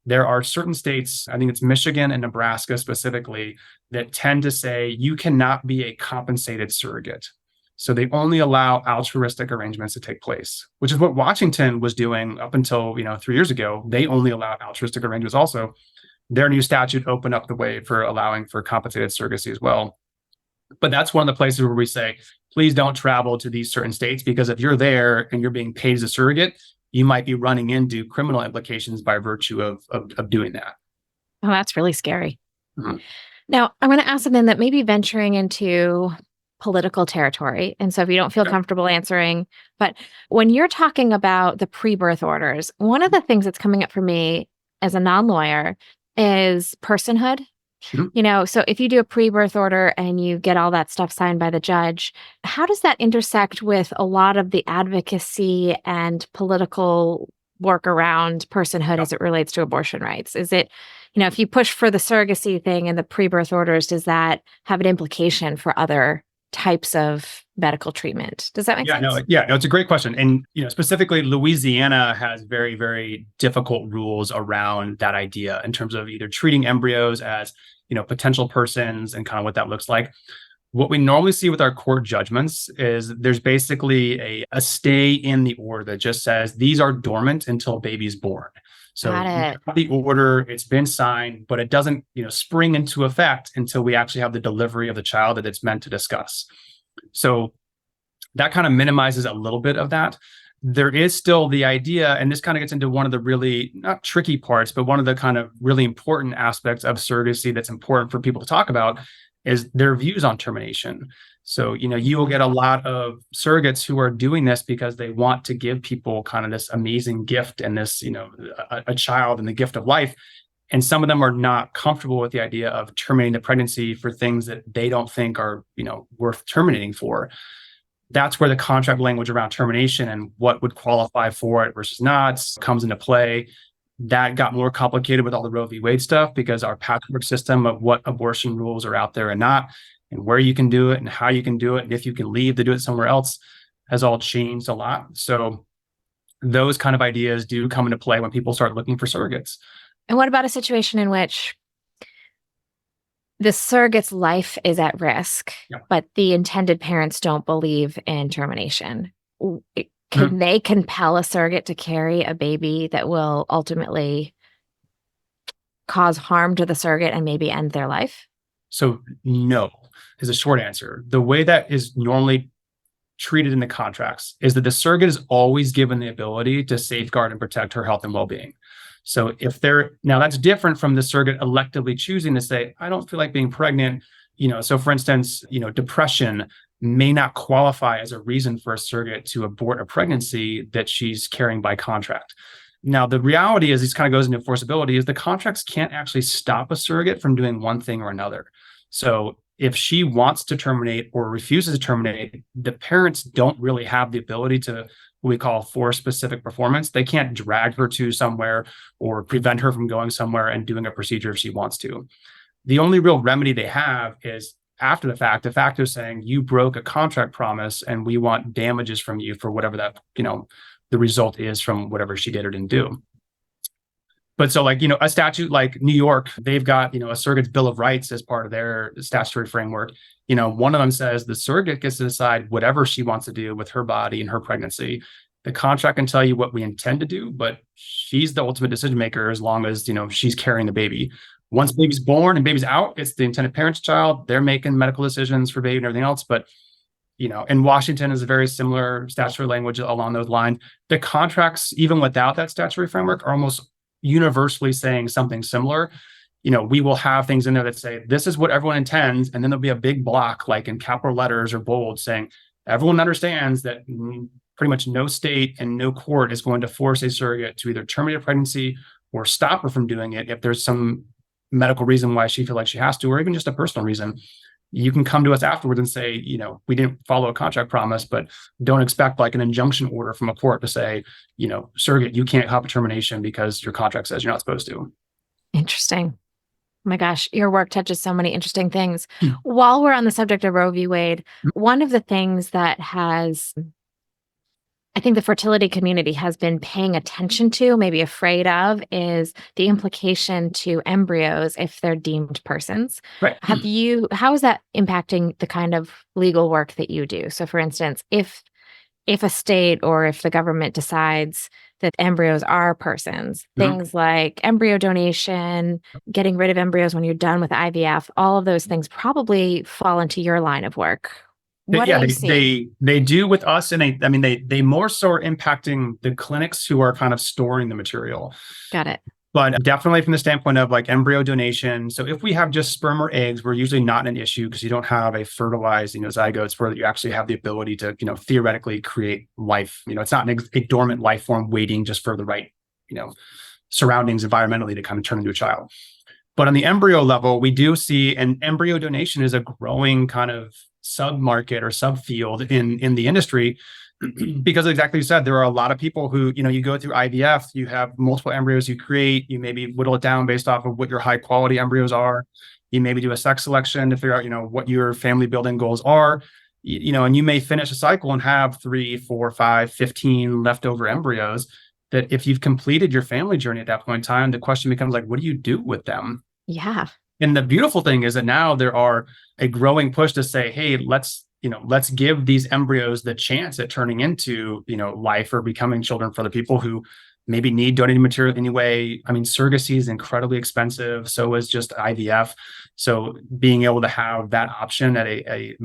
there are certain states, I think it's Michigan and Nebraska specifically, that tend to say you cannot be a compensated surrogate. So they only allow altruistic arrangements to take place, which is what Washington was doing up until 3 years ago. They only allowed altruistic arrangements also. Their new statute opened up the way for allowing for compensated surrogacy as well. But that's one of the places where we say, please don't travel to these certain states, because if you're there and you're being paid as a surrogate, you might be running into criminal implications by virtue of doing that.
Oh, that's really scary.
Mm-hmm.
Now, I'm going to ask something that maybe venturing into political territory. And so if you don't feel
Okay.
comfortable answering, but when you're talking about the pre-birth orders, one of the things that's coming up for me as a non-lawyer is personhood.
Mhm.
So if you do a pre-birth order and you get all that stuff signed by the judge, how does that intersect with a lot of the advocacy and political work around personhood as it relates to abortion rights? Is it, if you push for the surrogacy thing and the pre-birth orders, does that have an implication for other types of medical treatment? Does that make sense?
No, it's a great question. And, specifically Louisiana has very, very difficult rules around that idea in terms of either treating embryos as, potential persons and kind of what that looks like. What we normally see with our court judgments is there's basically a stay in the order that just says these are dormant until baby's born. So
Got it.
the order, it's been signed, but it doesn't, spring into effect until we actually have the delivery of the child that it's meant to discuss. So that kind of minimizes a little bit of that. There is still the idea, and this kind of gets into one of the really not tricky parts, but one of the kind of really important aspects of surrogacy that's important for people to talk about is their views on termination. So, you will get a lot of surrogates who are doing this because they want to give people kind of this amazing gift and this, a child and the gift of life. And some of them are not comfortable with the idea of terminating the pregnancy for things that they don't think are, worth terminating for. That's where the contract language around termination and what would qualify for it versus not comes into play. That got more complicated with all the Roe v. Wade stuff because our patchwork system of what abortion rules are out there and not, and where you can do it and how you can do it, and if you can leave to do it somewhere else has all changed a lot. So those kind of ideas do come into play when people start looking for surrogates.
And what about a situation in which the surrogate's life is at risk, but the intended parents don't believe in termination? Can they compel a surrogate to carry a baby that will ultimately cause harm to the surrogate and maybe end their life?
So no is a short answer. The way that is normally treated in the contracts is that the surrogate is always given the ability to safeguard and protect her health and well-being. So now that's different from the surrogate electively choosing to say, I don't feel like being pregnant. So for instance, depression may not qualify as a reason for a surrogate to abort a pregnancy that she's carrying by contract. Now, the reality is, this kind of goes into enforceability, is the contracts can't actually stop a surrogate from doing one thing or another. So if she wants to terminate or refuses to terminate, the parents don't really have the ability to what we call force specific performance. They can't drag her to somewhere or prevent her from going somewhere and doing a procedure if she wants to. The only real remedy they have is after the fact, de facto saying you broke a contract promise and we want damages from you for whatever that, the result is from whatever she did or didn't do. But so a statute like New York, they've got, a surrogate's bill of rights as part of their statutory framework. One of them says the surrogate gets to decide whatever she wants to do with her body and her pregnancy. The contract can tell you what we intend to do, but she's the ultimate decision maker as long as, she's carrying the baby. Once baby's born and baby's out, it's the intended parent's child. They're making medical decisions for baby and everything else. But, in Washington is a very similar statutory language along those lines. The contracts, even without that statutory framework, are almost universally saying something similar. We will have things in there that say, this is what everyone intends. And then there'll be a big block, like in capital letters or bold, saying, everyone understands that pretty much no state and no court is going to force a surrogate to either terminate a pregnancy or stop her from doing it if there's some medical reason why she feels like she has to, or even just a personal reason. You can come to us afterwards and say, we didn't follow a contract promise, but don't expect like an injunction order from a court to say, surrogate, you can't have a termination because your contract says you're not supposed to.
Interesting. Oh my gosh, your work touches so many interesting things. While we're on the subject of Roe v. Wade, one of the things that I think the fertility community has been paying attention to, maybe afraid of, is the implication to embryos if they're deemed persons.
Right.
How is that impacting the kind of legal work that you do? So for instance, if a state or if the government decides that embryos are persons, things like embryo donation, getting rid of embryos when you're done with IVF, all of those things probably fall into your line of work. What are you seeing?
They do with us, and they more so are impacting the clinics who are kind of storing the material.
Got it.
But definitely from the standpoint of like embryo donation. So if we have just sperm or eggs, we're usually not an issue because you don't have a fertilized, zygotes where you actually have the ability to, theoretically create life. It's not a dormant life form waiting just for the right, surroundings environmentally to kind of turn into a child. But on the embryo level, we do see, and embryo donation is a growing kind of sub-market or subfield in the industry. Because exactly you said, there are a lot of people who, you go through IVF, you have multiple embryos you create, you maybe whittle it down based off of what your high quality embryos are. You maybe do a sex selection to figure out, what your family building goals are, and you may finish a cycle and have 3, 4, 5, 15 leftover embryos that if you've completed your family journey at that point in time, the question becomes like, what do you do with them?
Yeah.
And the beautiful thing is that now there are a growing push to say, hey, let's give these embryos the chance at turning into, life or becoming children for the people who maybe need donated material anyway. I mean, surrogacy is incredibly expensive. So is just IVF. So being able to have that option at a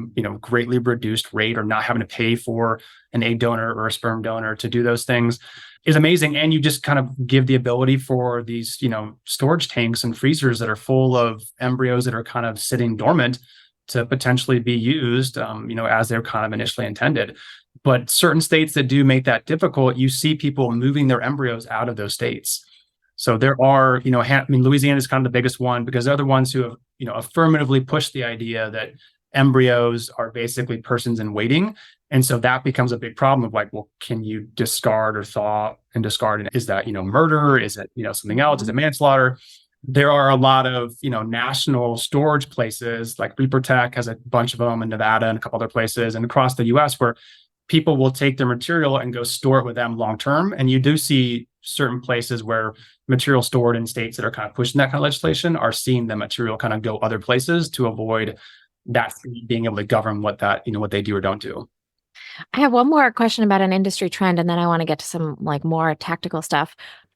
greatly reduced rate or not having to pay for an egg donor or a sperm donor to do those things is amazing. And you just kind of give the ability for these, storage tanks and freezers that are full of embryos that are kind of sitting dormant to potentially be used, as they're kind of initially intended. But certain states that do make that difficult, you see people moving their embryos out of those states. So there are, Louisiana is kind of the biggest one because they're the ones who have, affirmatively pushed the idea that embryos are basically persons in waiting. And so that becomes a big problem of like, well, can you discard or thaw and discard? And is that, murder? Is it, something else? Is it manslaughter? There are a lot of, national storage places like ReproTech has a bunch of them in Nevada and a couple other places and across the US where people will take their material and go store it with them long term. And you do see certain places where material stored in states that are kind of pushing that kind of legislation are seeing the material kind of go other places to avoid that being able to govern what they do or don't do.
I have one more question about an industry trend, and then I want to get to some like more tactical stuff.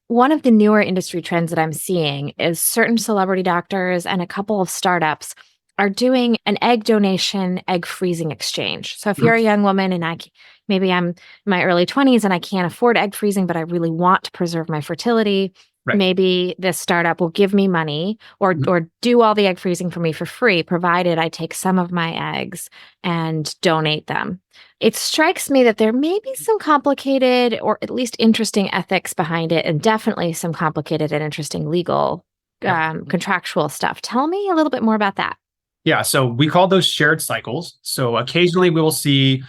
One of the newer industry trends that I'm seeing is certain celebrity doctors and a couple of startups are doing an egg donation, egg freezing exchange. So if you're a young woman and maybe I'm in my early 20s and I can't afford egg freezing, but I really want to preserve my fertility, right. Maybe this startup will give me money or do all the egg freezing for me for free, provided I take some of my eggs and donate them. It strikes me that there may be some complicated or at least interesting ethics behind it, and definitely some complicated and interesting legal contractual stuff. Tell me a little bit more about that.
Yeah, so we call those shared cycles. So occasionally we will see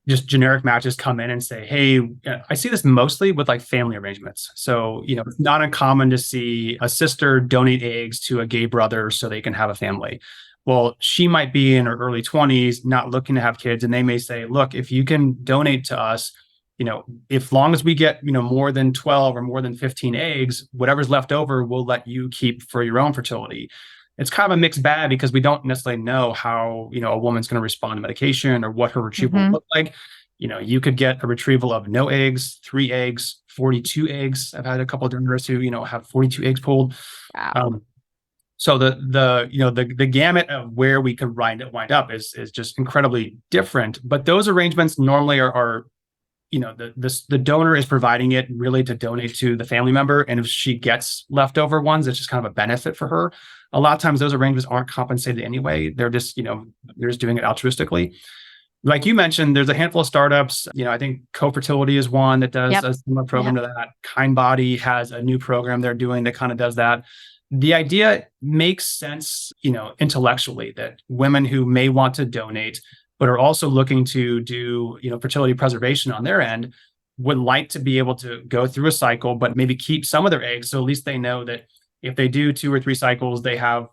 just generic matches come in and say, hey, I see this mostly with like family arrangements. So, it's not uncommon to see a sister donate eggs to a gay brother so they can have a family. Well, she might be in her early 20s, not looking to have kids. And they may say, look, if you can donate to us, if long as we get, more than 12 or more than 15 eggs, whatever's left over, we'll let you keep for your own fertility. It's kind of a mixed bag because we don't necessarily know how, a woman's going to respond to medication or what her retrieval will look like. You could get a retrieval of no eggs, 3 eggs, 42 eggs. I've had a couple of donors who, have 42 eggs pulled.
Wow.
So the gamut of where we could wind up is just incredibly different. But those arrangements normally are the donor is providing it really to donate to the family member. And if she gets leftover ones, it's just kind of a benefit for her. A lot of times those arrangements aren't compensated anyway. They're just, they're just doing it altruistically. Like you mentioned, there's a handful of startups. I think Co-Fertility is one that does a similar program to that. KindBody has a new program they're doing that kind of does that. The idea makes sense, intellectually, that women who may want to donate, but are also looking to do, fertility preservation on their end, would like to be able to go through a cycle, but maybe keep some of their eggs. So at least they know that if they do 2 or 3 cycles, they have,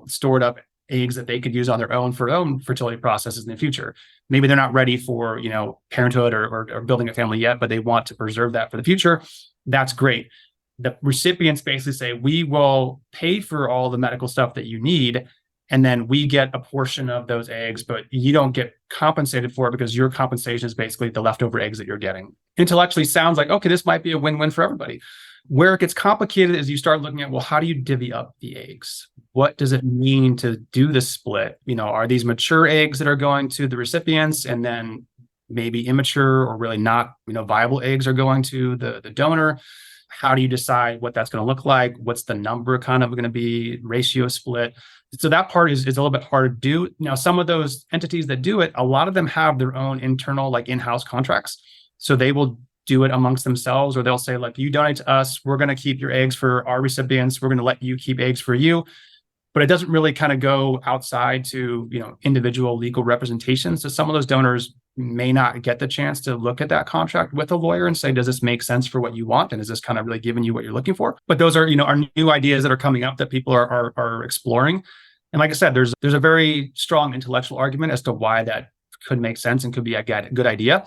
stored up eggs that they could use on their own for their own fertility processes in the future. Maybe they're not ready for, parenthood or building a family yet, but they want to preserve that for the future. That's great. The recipients basically say, we will pay for all the medical stuff that you need, and then we get a portion of those eggs, but you don't get compensated for it because your compensation is basically the leftover eggs that you're getting. Intellectually sounds like, okay, this might be a win-win for everybody. Where it gets complicated is you start looking at, well, how do you divvy up the eggs? What does it mean to do the split? Are these mature eggs that are going to the recipients, and then maybe immature or really not, viable eggs are going to the donor? How do you decide what that's going to look like? What's the number kind of going to be, ratio split? So that part is a little bit hard to do. Now, some of those entities that do it, a lot of them have their own internal like in-house contracts. So they will do it amongst themselves, or they'll say, like, you donate to us, we're going to keep your eggs for our recipients. We're going to let you keep eggs for you. But it doesn't really kind of go outside to, individual legal representation. So some of those donors may not get the chance to look at that contract with a lawyer and say, does this make sense for what you want? And is this kind of really giving you what you're looking for? But those are, are new ideas that are coming up that people are exploring. And like I said, there's a very strong intellectual argument as to why that could make sense and could be a good idea.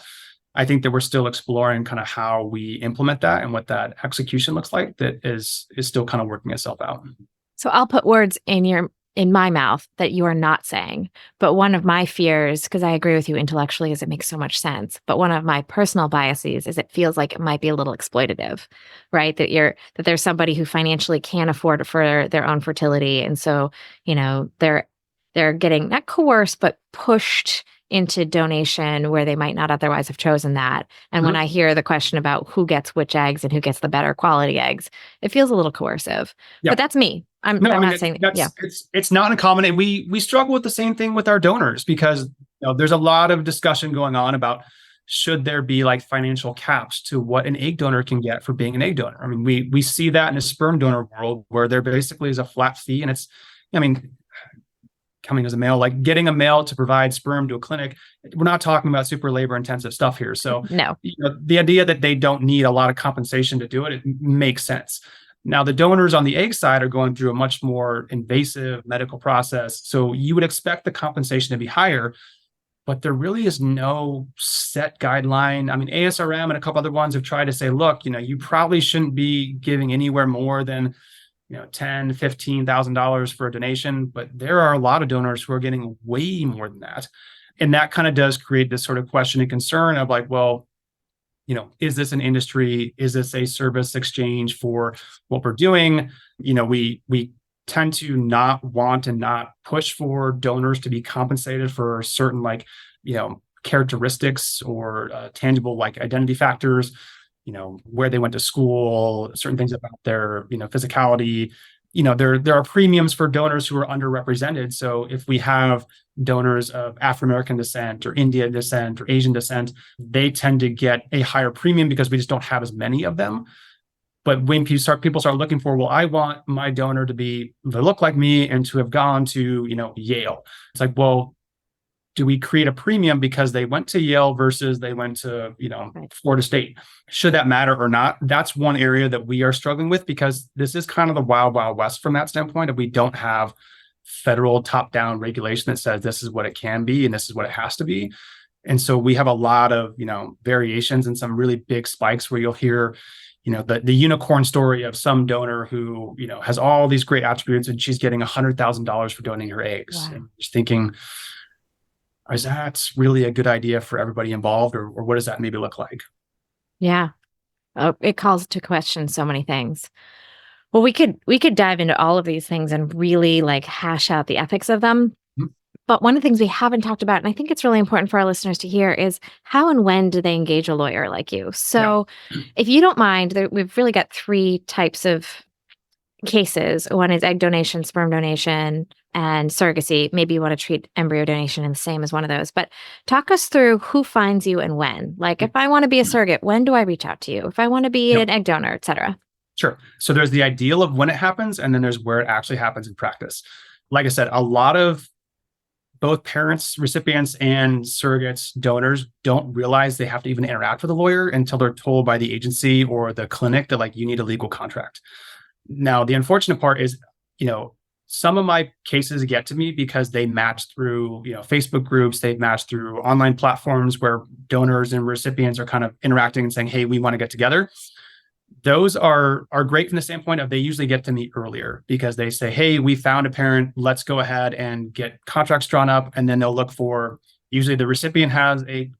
I think that we're still exploring kind of how we implement that and what that execution looks like. That is still kind of working itself out.
So I'll put words in my mouth that you are not saying. But one of my fears, because I agree with you intellectually, is it makes so much sense. But one of my personal biases is it feels like it might be a little exploitative, right? That there's somebody who financially can't afford for their own fertility. And so, they're getting not coerced, but pushed into donation where they might not otherwise have chosen that. And when I hear the question about who gets which eggs and who gets the better quality eggs, it feels a little coercive. Yeah. But that's me. I'm not saying that. Yeah.
It's not uncommon. And we struggle with the same thing with our donors because there's a lot of discussion going on about should there be like financial caps to what an egg donor can get for being an egg donor. I mean, we see that in a sperm donor world where there basically is a flat fee, and it's, coming as a male, like getting a male to provide sperm to a clinic, we're not talking about super labor intensive stuff here. So
no,
the idea that they don't need a lot of compensation to do it makes sense. Now, the donors on the egg side are going through a much more invasive medical process. So you would expect the compensation to be higher, but there really is no set guideline. I mean, ASRM and a couple other ones have tried to say, look, you probably shouldn't be giving anywhere more than $10,000, $15,000 for a donation, but there are a lot of donors who are getting way more than that. And that kind of does create this sort of question and concern of like, well, is this an industry? Is this a service exchange for what we're doing? We tend to not want and not push for donors to be compensated for certain characteristics or tangible like identity factors. Where they went to school, certain things about their, physicality. There are premiums for donors who are underrepresented. So if we have donors of Afro-American descent or Indian descent or Asian descent, they tend to get a higher premium because we just don't have as many of them. But when people start looking for, well, I want my donor to look like me and to have gone to, Yale. It's like, well, do we create a premium because they went to Yale versus they went to, Florida State? Should that matter or not? That's one area that we are struggling with because this is kind of the wild, wild west from that standpoint. If we don't have federal top-down regulation that says this is what it can be and this is what it has to be. And so we have a lot of, variations and some really big spikes where you'll hear, the unicorn story of some donor who, has all these great attributes and she's getting $100,000 for donating her eggs. Wow. And just thinking, is that really a good idea for everybody involved, or what does that maybe look like?
Yeah. It calls to question so many things. Well, we could dive into all of these things and really hash out the ethics of them. Mm-hmm. But one of the things we haven't talked about, and I think it's really important for our listeners to hear, is how and when do they engage a lawyer like you? So if you don't mind, we've really got three types of cases. One is egg donation, sperm donation, and surrogacy. Maybe you want to treat embryo donation in the same as one of those. But talk us through who finds you and when. Like, if I want to be a surrogate, when do I reach out to you? If I want to be an egg donor, et cetera.
Sure. So there's the ideal of when it happens, and then there's where it actually happens in practice. Like I said, a lot of both parents, recipients, and surrogates, donors don't realize they have to even interact with a lawyer until they're told by the agency or the clinic that you need a legal contract. Now, the unfortunate part is, some of my cases get to me because they match through, Facebook groups, they've matched through online platforms where donors and recipients are kind of interacting and saying, hey, we want to get together. Those are great from the standpoint of they usually get to me earlier because they say, hey, we found a parent, let's go ahead and get contracts drawn up. And then they'll look for, usually the recipient has a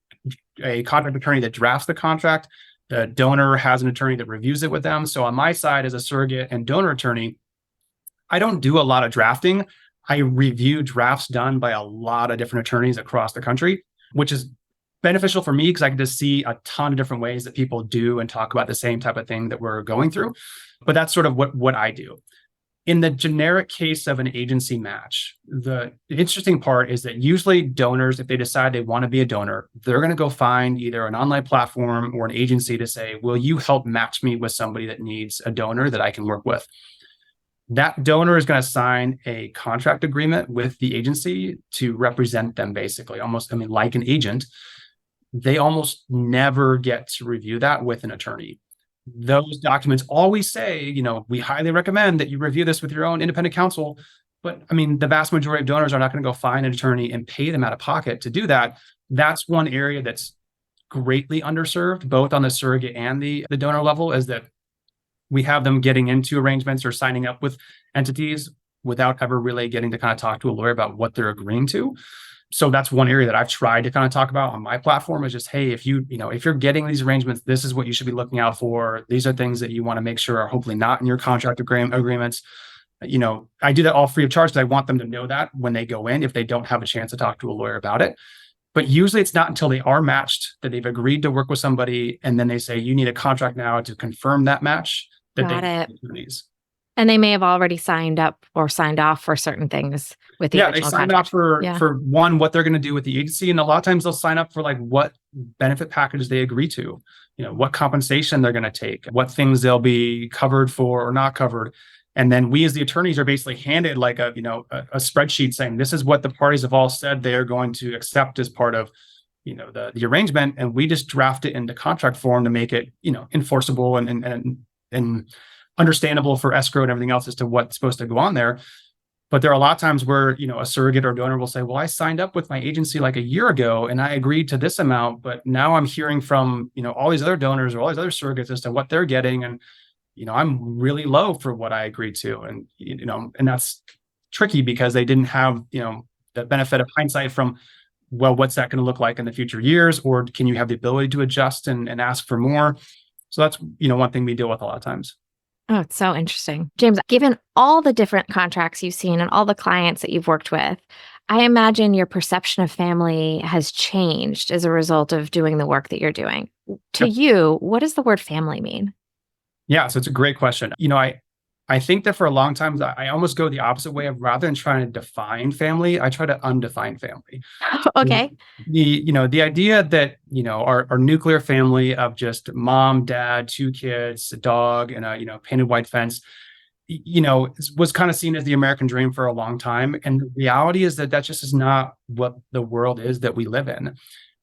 contract attorney that drafts the contract. The donor has an attorney that reviews it with them. So on my side as a surrogate and donor attorney, I don't do a lot of drafting. I review drafts done by a lot of different attorneys across the country, which is beneficial for me because I can just see a ton of different ways that people do and talk about the same type of thing that we're going through. But that's sort of what I do. In the generic case of an agency match, the interesting part is that usually donors, if they decide they want to be a donor, they're going to go find either an online platform or an agency to say, will you help match me with somebody that needs a donor that I can work with? That donor is going to sign a contract agreement with the agency to represent them, basically, almost, like an agent. They almost never get to review that with an attorney. Those documents always say, we highly recommend that you review this with your own independent counsel. But the vast majority of donors are not going to go find an attorney and pay them out of pocket to do that. That's one area that's greatly underserved, both on the surrogate and the donor level, is that we have them getting into arrangements or signing up with entities without ever really getting to kind of talk to a lawyer about what they're agreeing to. So that's one area that I've tried to kind of talk about on my platform is just, hey, if you're getting these arrangements, this is what you should be looking out for. These are things that you want to make sure are hopefully not in your contract agreements. I do that all free of charge because I want them to know that when they go in, if they don't have a chance to talk to a lawyer about it. But usually it's not until they are matched that they've agreed to work with somebody. And then they say, you need a contract now to confirm that match that
Got
they
it.
these.
And they may have already signed up or signed off for certain things with the
they signed
contract.
up for one, what they're going to do with the agency. And a lot of times they'll sign up for like what benefit package they agree to, what compensation they're going to take, what things they'll be covered for or not covered. And then we as the attorneys are basically handed like a spreadsheet saying, this is what the parties have all said they are going to accept as part of, the arrangement. And we just draft it into contract form to make it, enforceable and understandable for escrow and everything else as to what's supposed to go on there. But there are a lot of times where, a surrogate or donor will say, well, I signed up with my agency like a year ago and I agreed to this amount, but now I'm hearing from, all these other donors or all these other surrogates as to what they're getting. And, I'm really low for what I agreed to. And, and that's tricky because they didn't have, the benefit of hindsight from, well, what's that going to look like in the future years? Or can you have the ability to adjust and ask for more? So that's, one thing we deal with a lot of times.
Oh, it's so interesting. James, given all the different contracts you've seen and all the clients that you've worked with, I imagine your perception of family has changed as a result of doing the work that you're doing. To you, what does the word family mean?
Yeah, so it's a great question. I think that for a long time, I almost go the opposite way of rather than trying to define family, I try to undefine family.
Okay.
The idea that, our nuclear family of just mom, dad, 2 kids, a dog, and a painted white fence, was kind of seen as the American dream for a long time. And the reality is that just is not what the world is that we live in.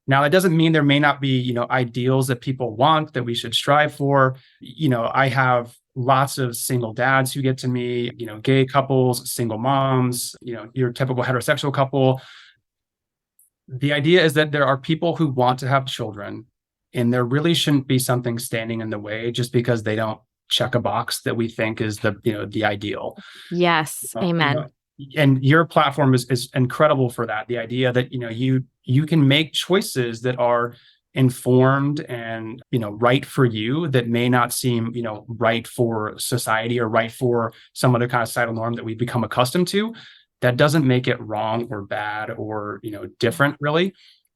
Now, that doesn't mean there may not be, ideals that people want that we should strive for. I have lots of single dads who get to me, gay couples, single moms, your typical heterosexual couple. The idea is that there are people who want to have children, and there really shouldn't be something standing in the way just because they don't check a box that we think is the ideal.
Yes. Amen.
And your platform is incredible for that. The idea that, you can make choices that are informed and, right for you that may not seem, right for society or right for some other kind of societal norm that we've become accustomed to. That doesn't make it wrong or bad or, different really.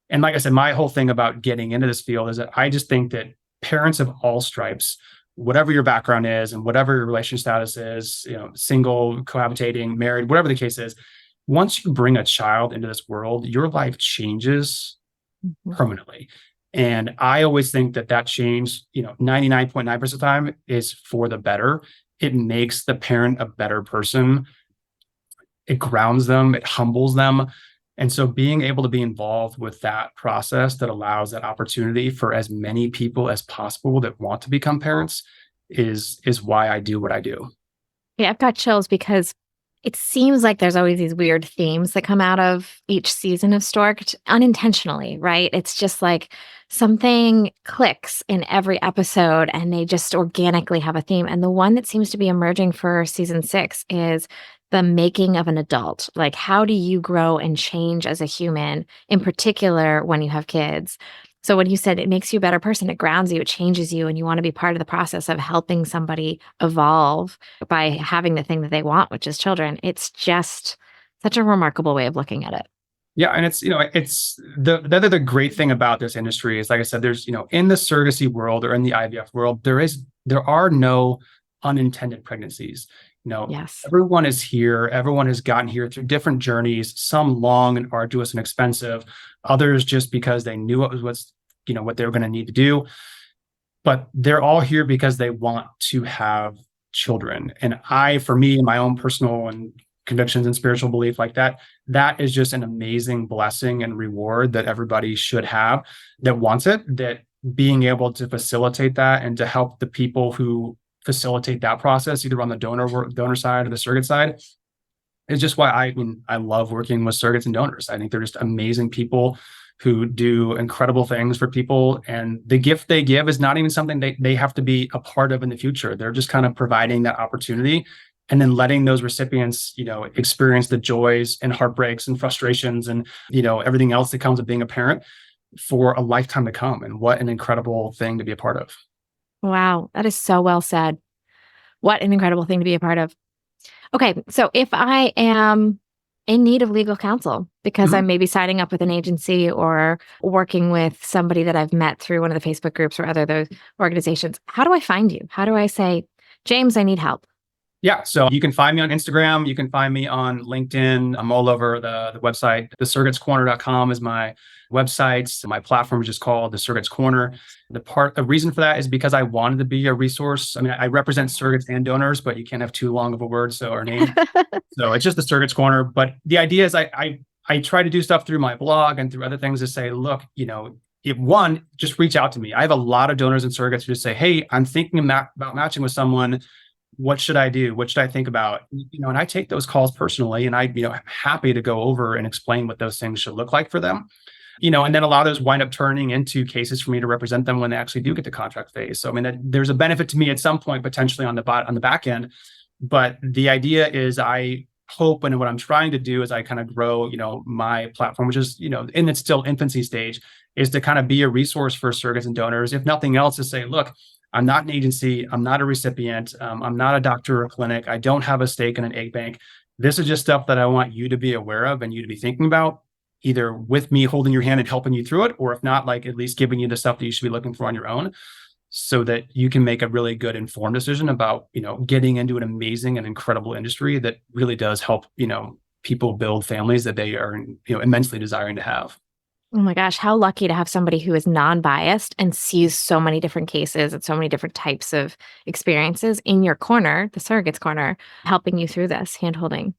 And like I said, my whole thing about getting into this field is that I just think that parents of all stripes, whatever your background is and whatever your relation status is, single, cohabitating, married, whatever the case is, once you bring a child into this world, your life changes permanently. And I always think that change, 99.9% of the time is for the better. It makes the parent a better person. It grounds them, it humbles them. And so being able to be involved with that process that allows that opportunity for as many people as possible that want to become parents is why I do what I do.
Yeah, I've got chills because it seems like there's always these weird themes that come out of each season of Stork'd unintentionally, right? It's just like something clicks in every episode and they just organically have a theme. And the one that seems to be emerging for season 6 is the making of an adult. Like, how do you grow and change as a human, in particular when you have kids? So when you said it makes you a better person, it grounds you, it changes you, and you want to be part of the process of helping somebody evolve by having the thing that they want, which is children. It's just such a remarkable way of looking at it.
Yeah, and it's the great thing about this industry is, like I said, there's, in the surrogacy world or in the IVF world, there are no unintended pregnancies.
Yes.
Everyone is here. Everyone has gotten here through different journeys, some long and arduous and expensive, others just because they knew what they were going to need to do. But they're all here because they want to have children. And for me, in my own personal and convictions and spiritual belief like that is just an amazing blessing and reward that everybody should have that wants it, that being able to facilitate that and to help the people who facilitate that process, either on the donor side or the surrogate side, is just why I love working with surrogates and donors. I think they're just amazing people who do incredible things for people. And the gift they give is not even something they have to be a part of in the future. They're just kind of providing that opportunity and then letting those recipients, experience the joys and heartbreaks and frustrations and, everything else that comes with being a parent for a lifetime to come. And what an incredible thing to be a part of.
Wow, that is so well said. What an incredible thing to be a part of. Okay, so if I am in need of legal counsel because I'm maybe signing up with an agency or working with somebody that I've met through one of the Facebook groups or those organizations, how do I find you? How do I say, James, I need help?
Yeah, so you can find me on Instagram. You can find me on LinkedIn. I'm all over the website. TheSurrogatesCorner.com is my website. My platform is just called The Surrogates Corner. The reason for that is because I wanted to be a resource. I mean, I represent surrogates and donors, but you can't have too long of a word, or name. So it's just The Surrogates Corner. But the idea is I try to do stuff through my blog and through other things to say, look, just reach out to me. I have a lot of donors and surrogates who just say, hey, I'm thinking about matching with someone. What should I do? What should I think about? And I take those calls personally, and I'm happy to go over and explain what those things should look like for them. And then a lot of those wind up turning into cases for me to represent them when they actually do get to contract phase. So, I mean, there's a benefit to me at some point, potentially on the back end. But the idea is I hope, and what I'm trying to do is I kind of grow, my platform, which is, in its still infancy stage, is to kind of be a resource for surrogates and donors. If nothing else, to say, look, I'm not an agency. I'm not a recipient. I'm not a doctor or a clinic. I don't have a stake in an egg bank. This is just stuff that I want you to be aware of and you to be thinking about, either with me holding your hand and helping you through it, or if not, like at least giving you the stuff that you should be looking for on your own, so that you can make a really good informed decision about, getting into an amazing and incredible industry that really does help, people build families that they are, immensely desiring to have.
Oh my gosh, how lucky to have somebody who is non-biased and sees so many different cases and so many different types of experiences in your corner, the Surrogates Corner, helping you through this, hand-holding.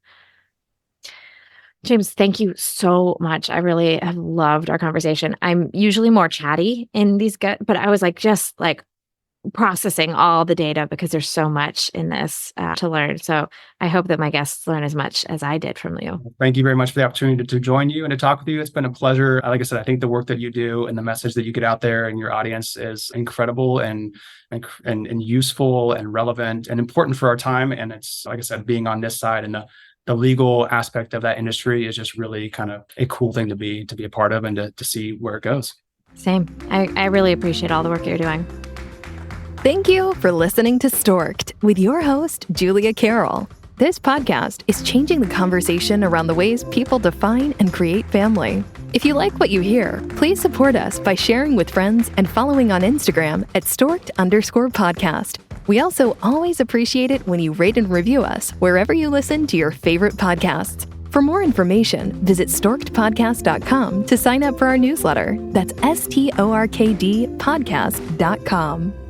James, thank you so much. I really have loved our conversation. I'm usually more chatty in these, but I was just processing all the data because there's so much in this to learn. So I hope that my guests learn as much as I did from you.
Thank you very much for the opportunity to join you and to talk with you. It's been a pleasure. Like I said, I think the work that you do and the message that you get out there and your audience is incredible and useful and relevant and important for our time. And it's, like I said, being on this side and the legal aspect of that industry is just really kind of a cool thing to be a part of and to see where it goes.
Same. I really appreciate all the work you're doing.
Thank you for listening to Stork'd with your host, Julia Carroll. This podcast is changing the conversation around the ways people define and create family. If you like what you hear, please support us by sharing with friends and following on Instagram at Stork'd_podcast. We also always appreciate it when you rate and review us wherever you listen to your favorite podcasts. For more information, visit storkedpodcast.com to sign up for our newsletter. That's STORKD podcast.com.